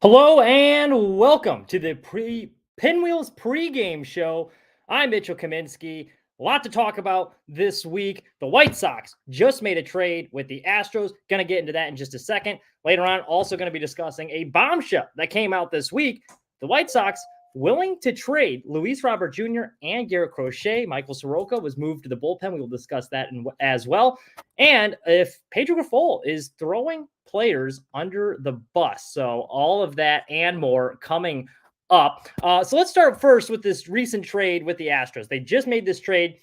Hello and welcome to the Pinwheels pregame show. I'm Mitchell Kaminski. A lot to talk about this week. The White Sox just made a trade with the Astros. Going to get into that in just a second. Later on, also going to be discussing a bombshell that came out this week. The White Sox willing to trade Luis Robert Jr. and Garrett Crochet. Michael Soroka was moved to the bullpen. We will discuss that as well. And if Pedro Grifol is throwing players under the bus. So all of that and more coming up. So let's start first with this recent trade with the Astros. They just made this trade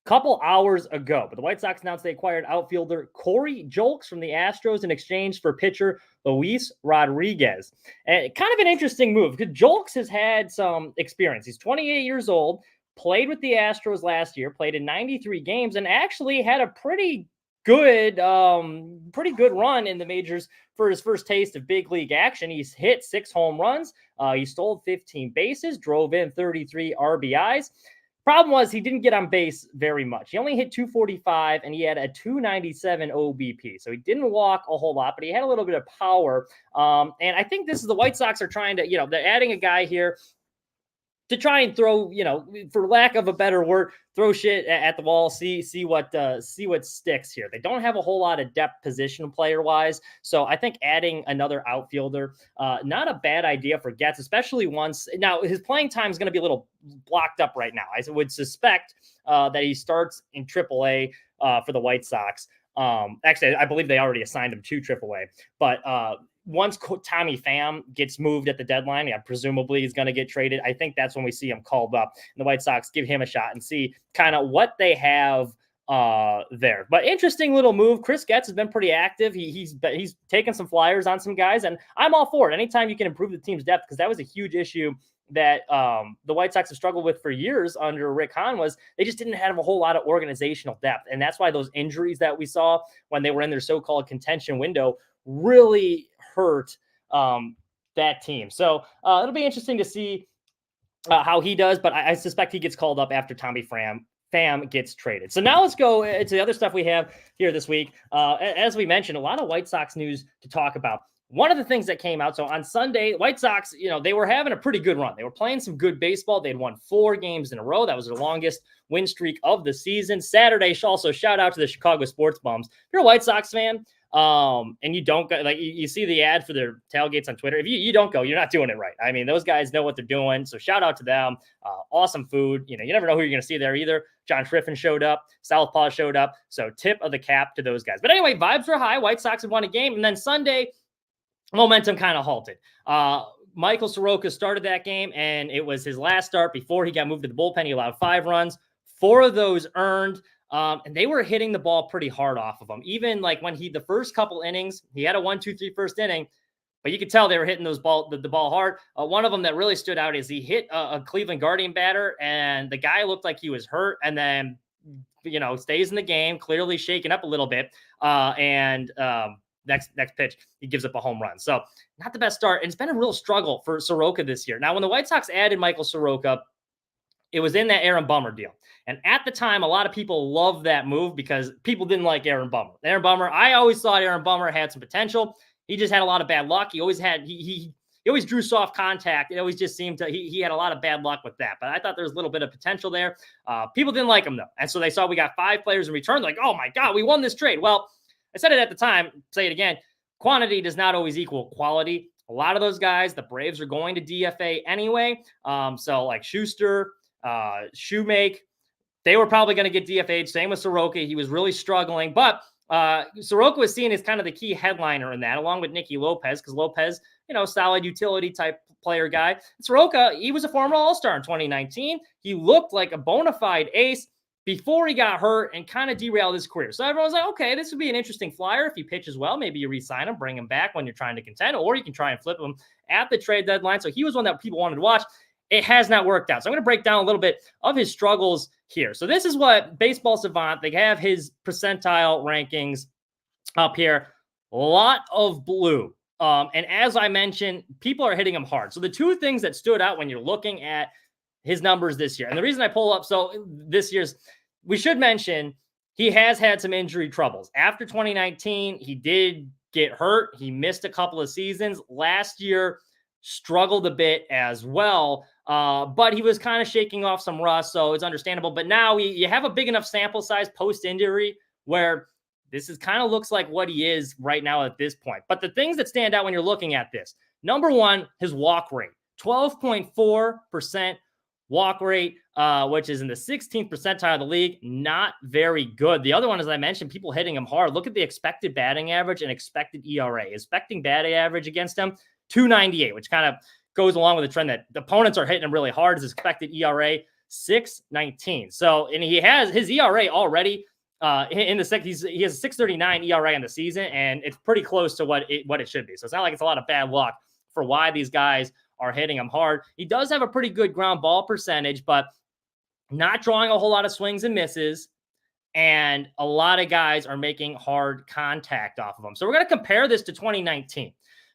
a couple hours ago, but the White Sox announced they acquired outfielder Corey Julks from the Astros in exchange for pitcher Luis Rodriguez. And kind of an interesting move because Julks has had some experience. He's 28 years old, played with the Astros last year, played in 93 games, and actually had a pretty good run in the majors for his first taste of big league action. He's hit 6 home runs. He stole 15 bases, drove in 33 RBIs. Problem was he didn't get on base very much. He only hit 245 and he had a 297 OBP. So he didn't walk a whole lot, but he had a little bit of power. And I think this is the White Sox are trying to, they're adding a guy here to try and throw, for lack of a better word, throw shit at the wall, see what sticks here. They don't have a whole lot of depth position player wise. So I think adding another outfielder, not a bad idea for Getz, especially once now his playing time is going to be a little blocked up right now. I would suspect that he starts in AAA for the White Sox. Actually, I believe they already assigned him to AAA, but once Tommy Pham gets moved at the deadline, presumably he's going to get traded. I think that's when we see him called up and the White Sox give him a shot and see kind of what they have there. But interesting little move. Chris Getz has been pretty active. He's taken some flyers on some guys, and I'm all for it. Anytime you can improve the team's depth, because that was a huge issue that the White Sox have struggled with for years under Rick Hahn was they just didn't have a whole lot of organizational depth. And that's why those injuries that we saw when they were in their so-called contention window really hurt that team. So it'll be interesting to see how he does, but I suspect he gets called up after Tommy Pham gets traded. So now let's go into the other stuff we have here this week. As we mentioned, a lot of White Sox news to talk about. One of the things that came out, so on Sunday, White Sox, they were having a pretty good run. They were playing some good baseball. They'd won 4 games in a row. That was their longest win streak of the season. Saturday, also shout out to the Chicago sports bums. If you're a White Sox fan, and you don't go, like you see the ad for their tailgates on Twitter. If you don't go, you're not doing it right. I mean, those guys know what they're doing. So shout out to them. Awesome food. You never know who you're going to see there either. John Triffin showed up. Southpaw showed up. So tip of the cap to those guys. But anyway, vibes were high. White Sox had won a game. And then Sunday, momentum kind of halted. Michael Soroka started that game, and it was his last start before he got moved to the bullpen. He allowed 5 runs. 4 of those earned. And they were hitting the ball pretty hard off of him. Even like when the first couple innings, he had a 1-2-3 first inning, but you could tell they were hitting the ball hard. One of them that really stood out is he hit a Cleveland Guardian batter, and the guy looked like he was hurt, and then, stays in the game, clearly shaken up a little bit. Next pitch, he gives up a home run. So not the best start. And it's been a real struggle for Soroka this year. Now, when the White Sox added Michael Soroka, it was in that Aaron Bummer deal. And at the time, a lot of people loved that move because people didn't like Aaron Bummer. I always thought Aaron Bummer had some potential. He just had a lot of bad luck. He always drew soft contact. It always just seemed he had a lot of bad luck with that. But I thought there was a little bit of potential there. People didn't like him, though. And so they saw we got 5 players in return. Like, oh, my God, we won this trade. Well, I said it at the time, say it again. Quantity does not always equal quality. A lot of those guys, the Braves are going to DFA anyway. So like Schuster, Shoemake, they were probably going to get DFA'd. Same with Soroka. He was really struggling, but Soroka was seen as kind of the key headliner in that, along with Nicky Lopez, because Lopez, solid utility type player guy. And Soroka, he was a former All-Star in 2019. He looked like a bona fide ace before he got hurt and kind of derailed his career. So everyone's like, okay, this would be an interesting flyer. If he pitches well, maybe you re-sign him, bring him back when you're trying to contend, or you can try and flip him at the trade deadline. So he was one that people wanted to watch. It has not worked out. So I'm going to break down a little bit of his struggles here. So this is what Baseball Savant, they have his percentile rankings up here. A lot of blue. And as I mentioned, people are hitting him hard. So the 2 things that stood out when you're looking at his numbers this year, and the reason I pull up, so this year's, we should mention, he has had some injury troubles. After 2019, he did get hurt. He missed a couple of seasons. Last year, struggled a bit as well, but he was kind of shaking off some rust, so it's understandable. But now you have a big enough sample size post-injury where this is kind of looks like what he is right now at this point. But the things that stand out when you're looking at this, number one, his walk rate, 12.4% walk rate, which is in the 16th percentile of the league. Not very good. The other one, as I mentioned, people hitting him hard. Look at the expected batting average and expected ERA. Expecting batting average against him, 298, which kind of goes along with the trend that the opponents are hitting him really hard. His expected ERA, 6.19. So, and he has his ERA already in the second. He has a 6.39 ERA in the season, and it's pretty close to what it should be. So it's not like it's a lot of bad luck for why these guys are hitting him hard. He does have a pretty good ground ball percentage, but not drawing a whole lot of swings and misses. And a lot of guys are making hard contact off of him. So we're going to compare this to 2019.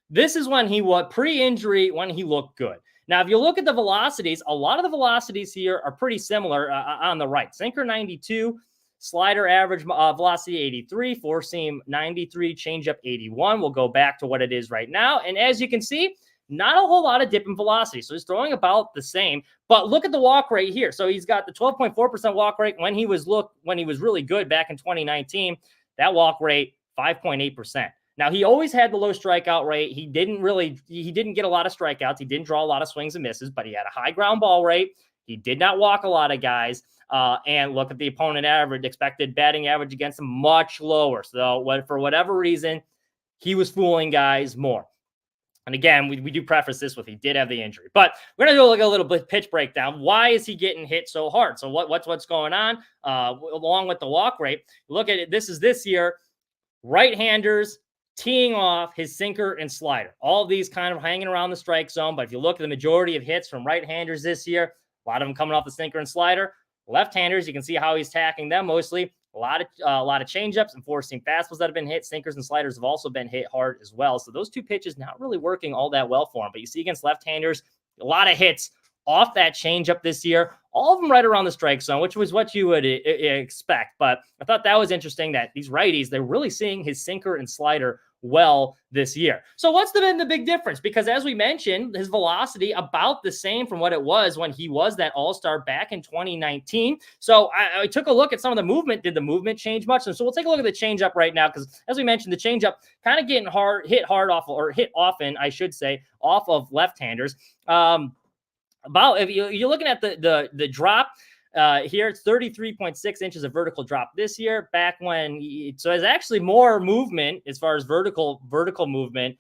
This is when he was pre-injury, when he looked good. Now, if you look at the velocities, a lot of the velocities here are pretty similar on the right. Sinker 92, slider average velocity 83, four seam 93, changeup 81. We'll go back to what it is right now. And as you can see, not a whole lot of dip in velocity. So he's throwing about the same. But look at the walk rate here. So he's got the 12.4% walk rate when he was really good back in 2019. That walk rate, 5.8%. Now, he always had the low strikeout rate. He didn't get a lot of strikeouts. He didn't draw a lot of swings and misses, but he had a high ground ball rate. He did not walk a lot of guys. And look at the opponent average, expected batting average against him, much lower. So for whatever reason, he was fooling guys more. And again, we do preface this with he did have the injury. But we're going to do a little bit pitch breakdown. Why is he getting hit so hard? So what's going on along with the walk rate? Look at it. This year, right-handers teeing off his sinker and slider. All of these kind of hanging around the strike zone. But if you look at the majority of hits from right-handers this year, a lot of them coming off the sinker and slider. Left-handers, you can see how he's attacking them mostly. A lot of changeups and four-seam fastballs that have been hit. Sinkers and sliders have also been hit hard as well. So those two pitches not really working all that well for him. But you see against left-handers, a lot of hits off that changeup this year. All of them right around the strike zone, which was what you would expect. But I thought that was interesting that these righties, they're really seeing his sinker and slider well this year. So what's been the big difference? Because as we mentioned, his velocity about the same from what it was when he was that all-star back in 2019. So I took a look at some of the movement. Did the movement change much? And so we'll take a look at the changeup right now, because as we mentioned, the changeup kind of getting hit often, I should say, off of left-handers. If you're looking at the drop, here it's 33.6 inches of vertical drop this year. Back when, so there's actually more movement as far as vertical movement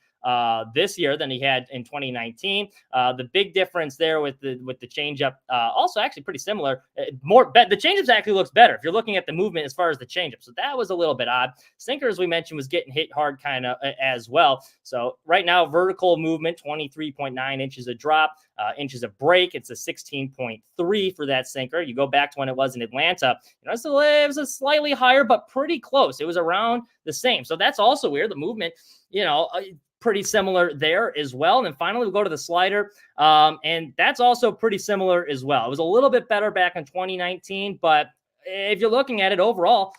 this year than he had in 2019. The big difference there with the changeup, also actually pretty similar. The changeup actually looks better if you're looking at the movement as far as the changeup. So that was a little bit odd. Sinker, as we mentioned, was getting hit hard kind of as well. So right now, vertical movement 23.9 inches of drop, inches of break. It's a 16.3 for that sinker. You go back to when it was in Atlanta. It was a slightly higher, but pretty close. It was around the same. So that's also weird. The movement, pretty similar there as well. And then finally, we'll go to the slider. And that's also pretty similar as well. It was a little bit better back in 2019, but if you're looking at it overall,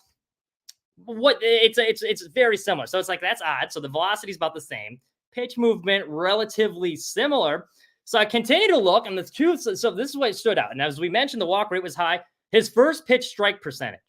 it's very similar. So it's like, that's odd. So the velocity is about the same. Pitch movement, relatively similar. So I continue to look, and so this is what stood out. And as we mentioned, the walk rate was high. His first pitch strike percentage.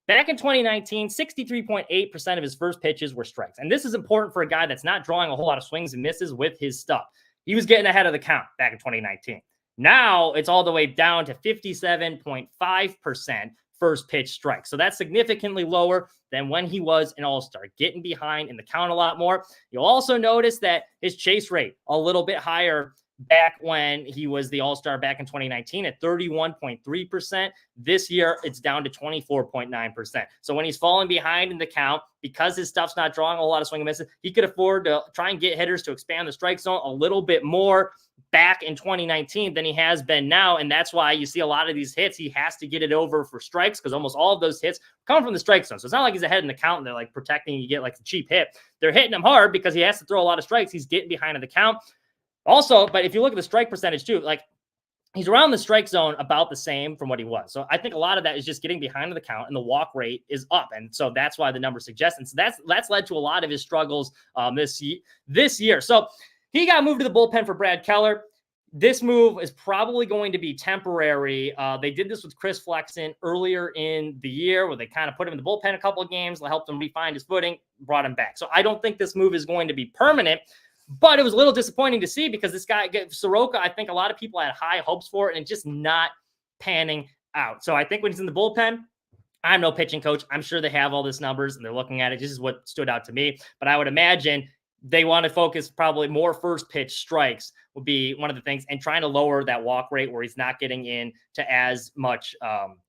Back in 2019, 63.8% of his first pitches were strikes. And this is important for a guy that's not drawing a whole lot of swings and misses with his stuff. He was getting ahead of the count back in 2019. Now it's all the way down to 57.5% first pitch strikes. So that's significantly lower than when he was an all-star, getting behind in the count a lot more. You'll also notice that his chase rate a little bit higher back when he was the all-star back in 2019 at 31.3%. This year, it's down to 24.9%. So when he's falling behind in the count, because his stuff's not drawing a whole lot of swing and misses, he could afford to try and get hitters to expand the strike zone a little bit more back in 2019 than he has been now. And that's why you see a lot of these hits. He has to get it over for strikes, because almost all of those hits come from the strike zone. So it's not like he's ahead in the count and they're like protecting you get like a cheap hit. They're hitting him hard because he has to throw a lot of strikes. He's getting behind in the count. Also, but if you look at the strike percentage too, like he's around the strike zone about the same from what he was. So I think a lot of that is just getting behind the count, and the walk rate is up. And so that's why the number suggests. And so that's led to a lot of his struggles this year. So he got moved to the bullpen for Brad Keller. This move is probably going to be temporary. They did this with Chris Flexen earlier in the year, where they kind of put him in the bullpen a couple of games, helped him refine his footing, brought him back. So I don't think this move is going to be permanent, but it was a little disappointing to see because this guy, Soroka, I think a lot of people had high hopes for it, and just not panning out. So I think when he's in the bullpen, I'm no pitching coach. I'm sure they have all these numbers and they're looking at it. This is what stood out to me. But I would imagine they want to focus probably more first pitch strikes would be one of the things, and trying to lower that walk rate where he's not getting into as much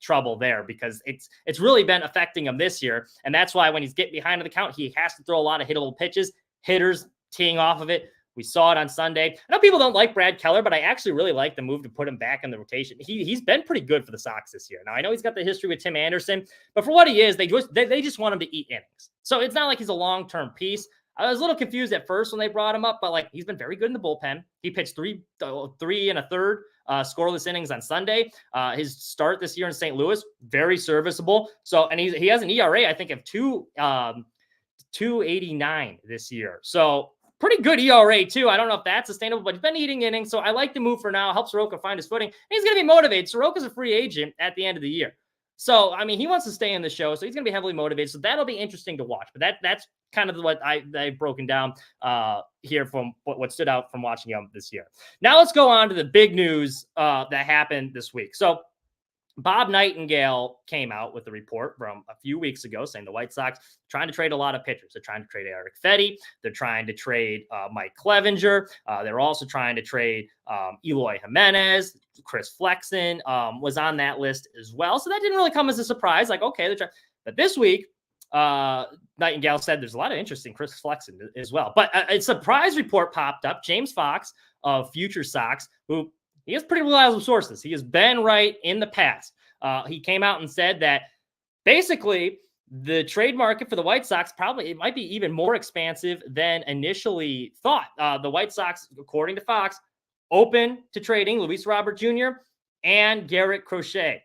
trouble there, because it's really been affecting him this year. And that's why when he's getting behind the count, he has to throw a lot of hittable pitches, hitters teeing off of it. We saw it on Sunday. I know people don't like Brad Keller, but I actually really like the move to put him back in the rotation. He's been pretty good for the Sox this year. Now, I know he's got the history with Tim Anderson, but for what he is, they just want him to eat innings. So it's not like he's a long-term piece. I was a little confused at first when they brought him up, but like, he's been very good in the bullpen. He pitched three and a third scoreless innings on Sunday. His start this year in St. Louis, very serviceable. So, and he has an ERA, I think, of 2.89 this year. So pretty good ERA too. I don't know if that's sustainable, but he's been eating innings. So I like the move for now. Help Soroka find his footing. And he's going to be motivated. Soroka's a free agent at the end of the year. So, I mean, he wants to stay in the show, so he's going to be heavily motivated. So that'll be interesting to watch. But that's kind of what I've broken down here from what stood out from watching him this year. Now let's go on to the big news that happened this week. So Bob Nightingale came out with a report from a few weeks ago saying the White Sox trying to trade a lot of pitchers. They're trying to trade Eric Fetty. They're trying to trade Mike Clevenger. They're also trying to trade Eloy Jimenez. Chris Flexen was on that list as well. So that didn't really come as a surprise. Like, okay, they're trying. But this week, Nightingale said there's a lot of interest in Chris Flexen as well. But a surprise report popped up. James Fox of Future Sox, who he has pretty reliable sources. He has been right in the past. He came out and said that basically the trade market for the White Sox it might be even more expansive than initially thought. The White Sox, according to Fox, open to trading Luis Robert Jr. and Garrett Crochet.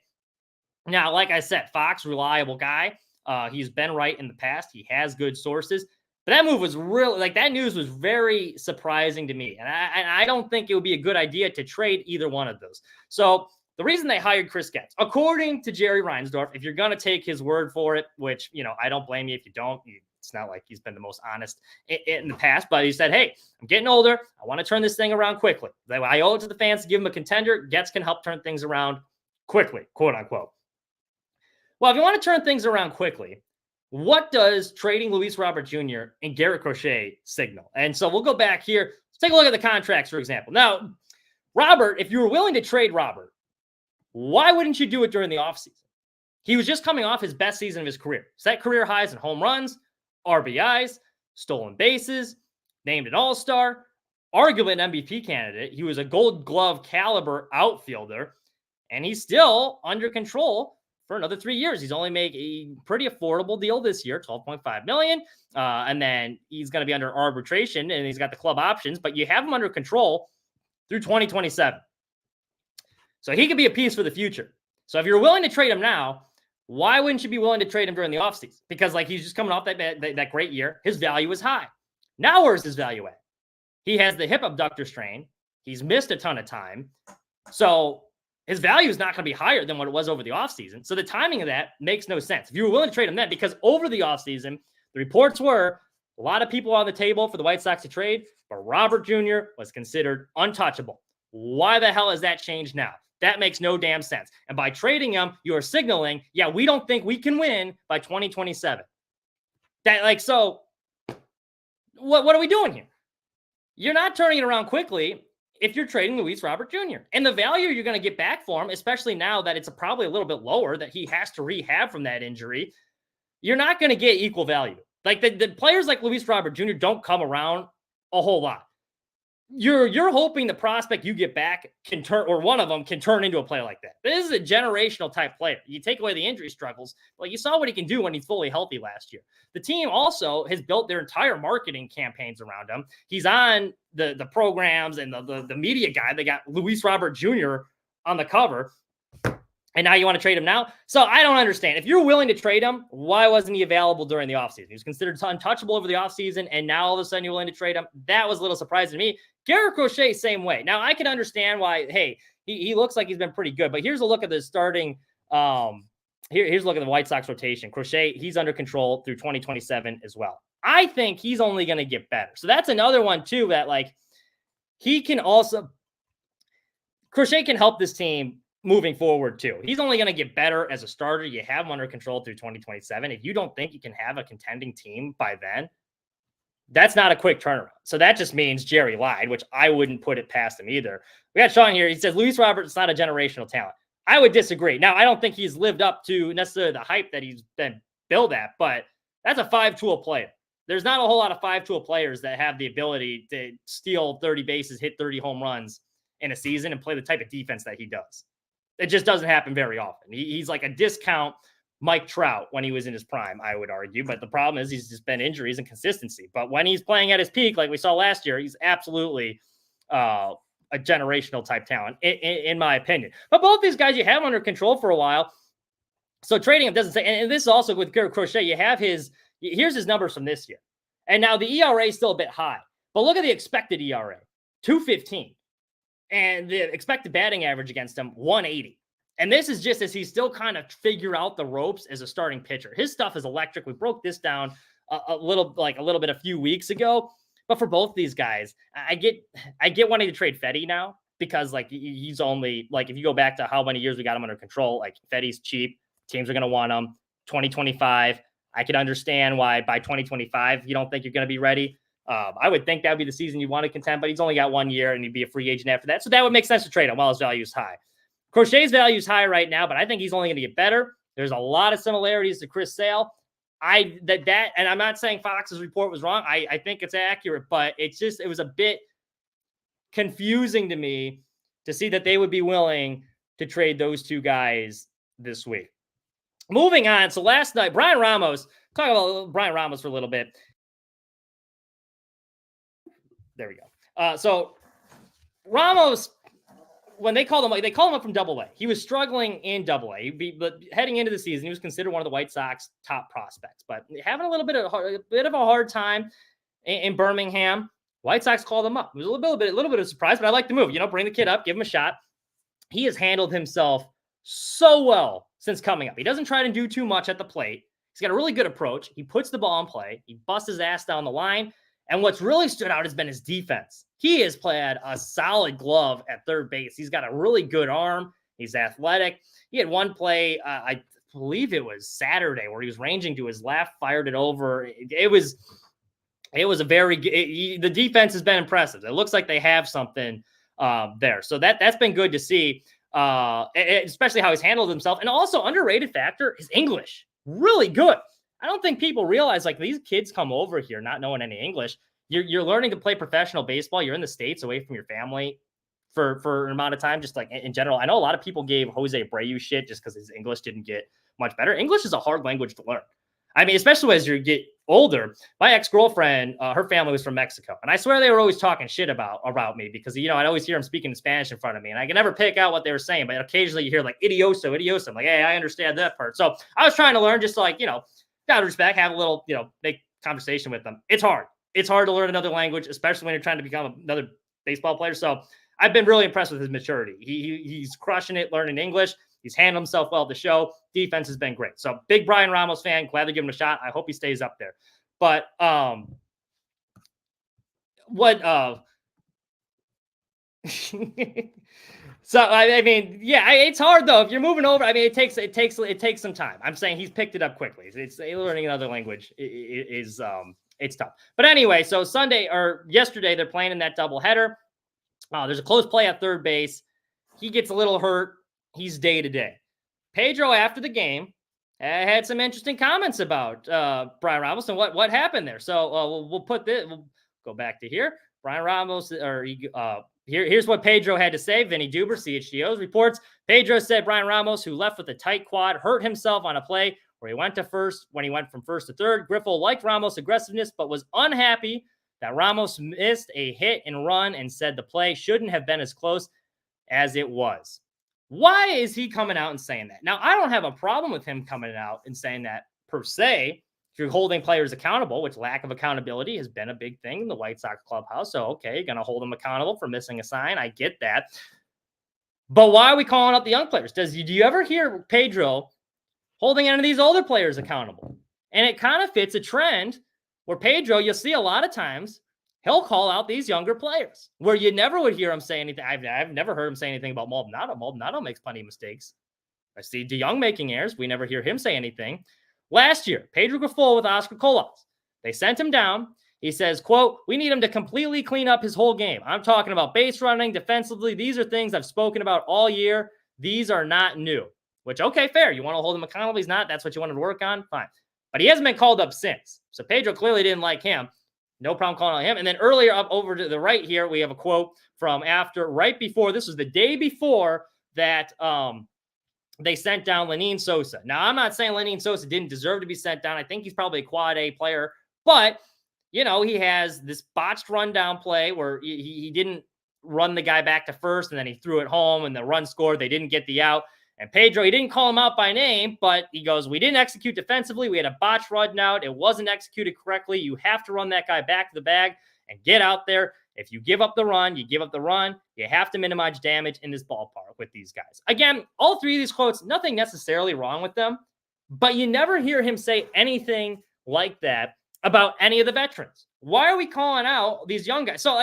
Now, like I said, Fox, reliable guy. He's been right in the past. He has good sources. But that move was really, that news was very surprising to me. And I don't think it would be a good idea to trade either one of those. So the reason they hired Chris Getz, according to Jerry Reinsdorf, if you're going to take his word for it, which, I don't blame you if you don't. It's not like he's been the most honest in the past, but he said, hey, I'm getting older. I want to turn this thing around quickly. I owe it to the fans to give him a contender. Getz can help turn things around quickly, quote unquote. Well, if you want to turn things around quickly, what does trading Luis Robert Jr. and Garrett Crochet signal? And so we'll go back here. Let's take a look at the contracts, for example. Now, Robert, if you were willing to trade Robert, why wouldn't you do it during the offseason? He was just coming off his best season of his career. Set career highs in home runs, RBIs, stolen bases, named an all-star, arguably an MVP candidate. He was a Gold Glove caliber outfielder, and he's still under control for another 3 years. He's only made a pretty affordable deal this year, $12.5 million. And then he's going to be under arbitration, and he's got the club options, but you have him under control through 2027. So he could be a piece for the future. So if you're willing to trade him now, why wouldn't you be willing to trade him during the offseason? Because he's just coming off that great year. His value is high. Now where's his value at? He has the hip abductor strain. He's missed a ton of time. So his value is not going to be higher than what it was over the offseason. So the timing of that makes no sense. If you were willing to trade him then, because over the offseason, the reports were a lot of people on the table for the White Sox to trade, but Robert Jr. was considered untouchable. Why the hell has that changed now? That makes no damn sense. And by trading him, you are signaling, yeah, we don't think we can win by 2027. So what are we doing here? You're not turning it around quickly if you're trading Luis Robert Jr. And the value you're going to get back for him, especially now that it's probably a little bit lower, that he has to rehab from that injury, you're not going to get equal value. The players like Luis Robert Jr. don't come around a whole lot. You're hoping the prospect you get back can turn, or one of them can turn into a player like that. This is a generational type player. You take away the injury struggles. Well, you saw what he can do when he's fully healthy last year. The team also has built their entire marketing campaigns around him. He's on the programs and the media guy. They got Luis Robert Jr. on the cover. And now you want to trade him now? So I don't understand. If you're willing to trade him, why wasn't he available during the offseason? He was considered untouchable over the offseason, and now all of a sudden you're willing to trade him? That was a little surprising to me. Garrett Crochet, same way. Now, I can understand why, hey, he looks like he's been pretty good, but here's a look at the starting here's a look at the White Sox rotation. Crochet, he's under control through 2027 as well. I think he's only going to get better. So that's another one, too, that, like, he can also – Crochet can help this team moving forward too. He's only going to get better as a starter. You have him under control through 2027. If you don't think you can have a contending team by then, that's not a quick turnaround. So that just means Jerry lied, which I wouldn't put it past him either. We got Sean here. He says, Luis Robert is not a generational talent. I would disagree. Now, I don't think he's lived up to necessarily the hype that he's been billed at, but that's a 5-tool player. There's not a whole lot of 5-tool players that have the ability to steal 30 bases, hit 30 home runs in a season and play the type of defense that he does. It just doesn't happen very often. He's like a discount Mike Trout when he was in his prime, I would argue. But the problem is he's just been injuries and consistency. But when he's playing at his peak, like we saw last year, he's absolutely a generational type talent, in my opinion. But both these guys you have under control for a while. So trading him doesn't say, and this is also with Garrett Crochet, you have here's his numbers from this year. And now the ERA is still a bit high. But look at the expected ERA, 2.15. And the expected batting average against him, 180. And this is just as he's still kind of figure out the ropes as a starting pitcher. His stuff is electric. We broke this down a little bit a few weeks ago. But for both these guys, I get wanting to trade Fedde now because like he's only like if you go back to how many years we got him under control, like Fedde's cheap. Teams are going to want him. 2025. I can understand why by 2025 you don't think you're going to be ready. I would think that would be the season you want to contend, but he's only got 1 year and he'd be a free agent after that. So that would make sense to trade him while his value is high. Crochet's value is high right now, but I think he's only going to get better. There's a lot of similarities to Chris Sale. And I'm not saying Fox's report was wrong. I think it's accurate, but it was a bit confusing to me to see that they would be willing to trade those two guys this week. Moving on. So last night, Brian Ramos, talk about Brian Ramos for a little bit. There we go. So Ramos, when they called him up from Double A. He was struggling in Double A. But heading into the season, he was considered one of the White Sox top prospects. But having a bit of a hard time in Birmingham. White Sox called him up. It was a little bit of a surprise, but I like the move. Bring the kid up, give him a shot. He has handled himself so well since coming up. He doesn't try to do too much at the plate. He's got a really good approach. He puts the ball in play. He busts his ass down the line. And what's really stood out has been his defense. He has played a solid glove at third base. He's got a really good arm. He's athletic. He had one play, I believe it was Saturday, where he was ranging to his left, fired it over. It was a the defense has been impressive. It looks like they have something there. So that's been good to see, especially how he's handled himself. And also underrated factor is English. Really good. I don't think people realize like these kids come over here not knowing any English. You're learning to play professional baseball. You're in the States away from your family for an amount of time. Just like in general, I know a lot of people gave Jose Abreu shit just because his English didn't get much better. English is a hard language to learn. I mean, especially as you get older. My ex-girlfriend, her family was from Mexico. And I swear they were always talking shit about me because, I'd always hear them speaking in Spanish in front of me. And I could never pick out what they were saying. But occasionally you hear like idioso. I'm like, hey, I understand that part. So I was trying to learn just like, out of respect, have a little, make conversation with them. It's hard. It's hard to learn another language, especially when you're trying to become another baseball player. So I've been really impressed with his maturity. He's crushing it, learning English. He's handled himself well at the show. Defense has been great. So big Brian Ramos fan. Glad to give him a shot. I hope he stays up there. But So I mean, yeah, it's hard though. If you're moving over, I mean, it takes some time. I'm saying he's picked it up quickly. It's learning another language is it's tough. But anyway, so yesterday they're playing in that doubleheader. There's a close play at third base. He gets a little hurt. He's day to day. Pedro after the game had some interesting comments about Brian Ramos and what happened there. So we'll go back to here. Brian Ramos Here's what Pedro had to say. Vinny Duber, CHGO's reports. Pedro said Brian Ramos, who left with a tight quad, hurt himself on a play where he went to first when he went from first to third. Grifol liked Ramos' aggressiveness, but was unhappy that Ramos missed a hit and run and said the play shouldn't have been as close as it was. Why is he coming out and saying that? Now, I don't have a problem with him coming out and saying that per se. If you're holding players accountable, which lack of accountability has been a big thing in the White Sox clubhouse. So, okay, you're going to hold them accountable for missing a sign. I get that. But why are we calling out the young players? Do you ever hear Pedro holding any of these older players accountable? And it kind of fits a trend where Pedro, you'll see a lot of times, he'll call out these younger players where you never would hear him say anything. I've never heard him say anything about Maldonado. Maldonado makes plenty of mistakes. I see DeYoung making errors. We never hear him say anything. Last year, Pedro Grifol with Oscar Colas. They sent him down. He says, quote, we need him to completely clean up his whole game. I'm talking about base running, defensively. These are things I've spoken about all year. These are not new. Which, okay, fair. You want to hold him accountable? He's not. That's what you wanted to work on? Fine. But he hasn't been called up since. So Pedro clearly didn't like him. No problem calling on him. And then earlier up over to the right here, we have a quote from right before. This was the day before that they sent down Lenyn Sosa. Now, I'm not saying Lenyn Sosa didn't deserve to be sent down. I think he's probably a quad A player. But, you know, he has this botched rundown play where he didn't run the guy back to first, and then he threw it home, and the run scored. They didn't get the out. And Pedro, he didn't call him out by name, but he goes, we didn't execute defensively. We had a botched run out. It wasn't executed correctly. You have to run that guy back to the bag and get out there. If you give up the run, you give up the run. You have to minimize damage in this ballpark with these guys. Again, all three of these quotes, nothing necessarily wrong with them, but you never hear him say anything like that about any of the veterans. Why are we calling out these young guys? So,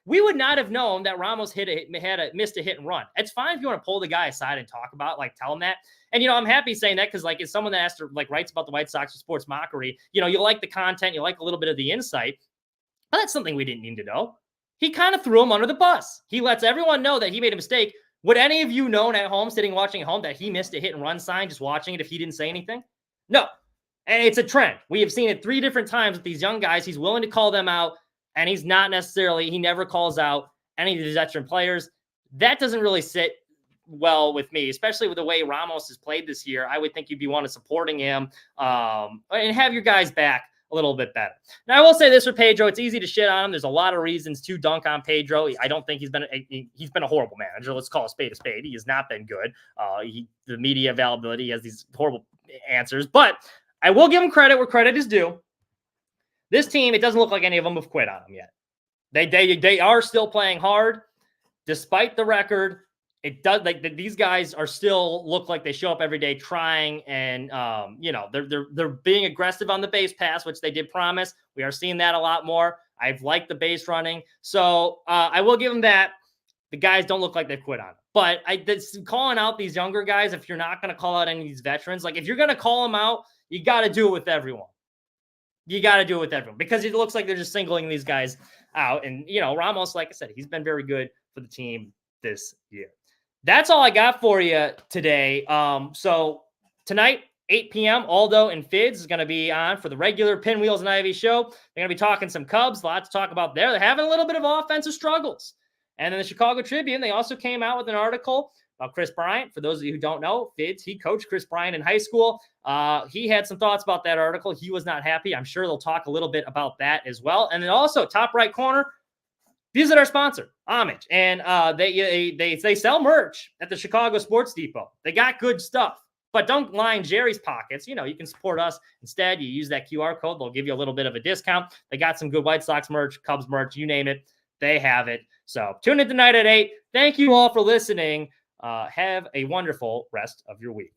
we would not have known that Ramos missed a hit and run. It's fine if you want to pull the guy aside and talk about it, tell him that. And, I'm happy saying that because, as someone that writes about the White Sox or sports mockery, you like the content, you like a little bit of the insight. But that's something we didn't need to know. He kind of threw him under the bus. He lets everyone know that he made a mistake. Would any of you known at home, watching at home, that he missed a hit and run sign just watching it if he didn't say anything? No. And it's a trend. We have seen it 3 different times with these young guys. He's willing to call them out, and he never calls out any of these veteran players. That doesn't really sit well with me, especially with the way Ramos has played this year. I would think you'd be one of supporting him and have your guys back a little bit better. Now, I will say this for Pedro. It's easy to shit on him. There's a lot of reasons to dunk on Pedro. I don't think he's been a horrible manager. Let's call a spade a spade. He has not been good. The media availability, he has these horrible answers. But I will give him credit where credit is due. This team, it doesn't look like any of them have quit on him yet. They are still playing hard. Despite the record, it does these guys are still look like they show up every day trying, and they're being aggressive on the base pass, which they did promise. We are seeing that a lot more. I've liked the base running, so I will give them that. The guys don't look like they've quit on him. But calling out these younger guys, if you're not going to call out any of these veterans, if you're going to call them out, you got to do it with everyone. You got to do it with everyone because it looks like they're just singling these guys out. And Ramos, like I said, he's been very good for the team this year. That's all I got for you today. So tonight, 8 p.m., Aldo and Fids is going to be on for the regular Pinwheels and Ivy show. They're going to be talking some Cubs, a lot to talk about there. They're having a little bit of offensive struggles. And then the Chicago Tribune, they also came out with an article about Chris Bryant. For those of you who don't know, Fids, he coached Chris Bryant in high school. He had some thoughts about that article. He was not happy. I'm sure they'll talk a little bit about that as well. And then also, top right corner, visit our sponsor, Homage. And they sell merch at the Chicago Sports Depot. They got good stuff. But don't line Jerry's pockets. You can support us. Instead, you use that QR code. They'll give you a little bit of a discount. They got some good White Sox merch, Cubs merch, you name it. They have it. So tune in tonight at 8. Thank you all for listening. Have a wonderful rest of your week.